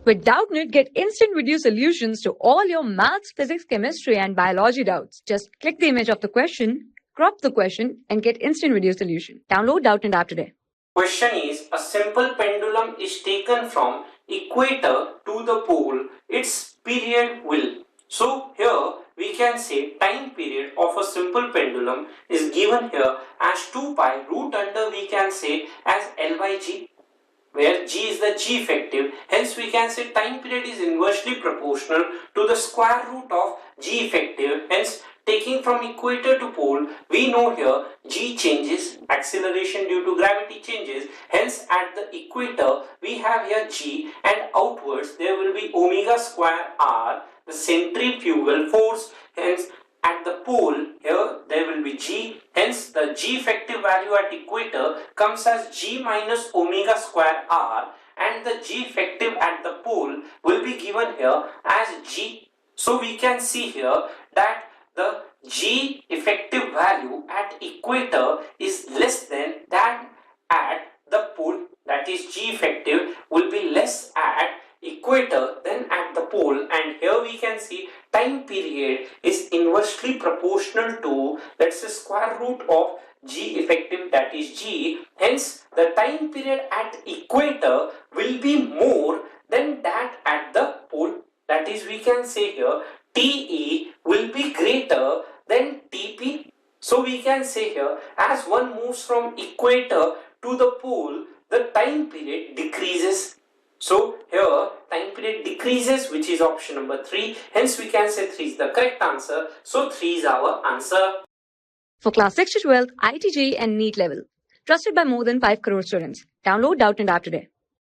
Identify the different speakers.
Speaker 1: With Doubtnut, get instant video solutions to all your maths, physics, chemistry, and biology doubts. Just click the image of the question, crop the question, and get instant video solution. Download Doubtnut app today.
Speaker 2: Question is, a simple pendulum is taken from equator to the pole. Its period will. So here we can say time period of a simple pendulum is given here as 2 pi root under we can say as L by G, where G is the G effective. Hence we can say time period is inversely proportional to the square root of G effective. Hence taking from equator to pole, we know here G changes, acceleration due to gravity changes. Hence at the equator we have here G, and outwards there will be omega square R, the centrifugal force. Hence at the pole here there will be G. Hence the G effective value at equator comes as G minus omega square R, and the G effective at the pole will be given here as G. So we can see here that the G effective value at equator is less than that at the pole, that is G effective will be less at equator than at the pole, and here we can see time period is inversely proportional to, let's say, square root of G effective, that is G. Hence the time period at equator will be more than that at the pole, that is we can say here TE will be greater than TP. So we can say here as one moves from equator to the pole, the time period decreases. So here time period decreases, which is option number 3. Hence we can say 3 is the correct answer. So 3 is our answer.
Speaker 1: For class 6 to 12, IIT JEE and NEET level. Trusted by more than 5 crore students. Download Doubtnut app today.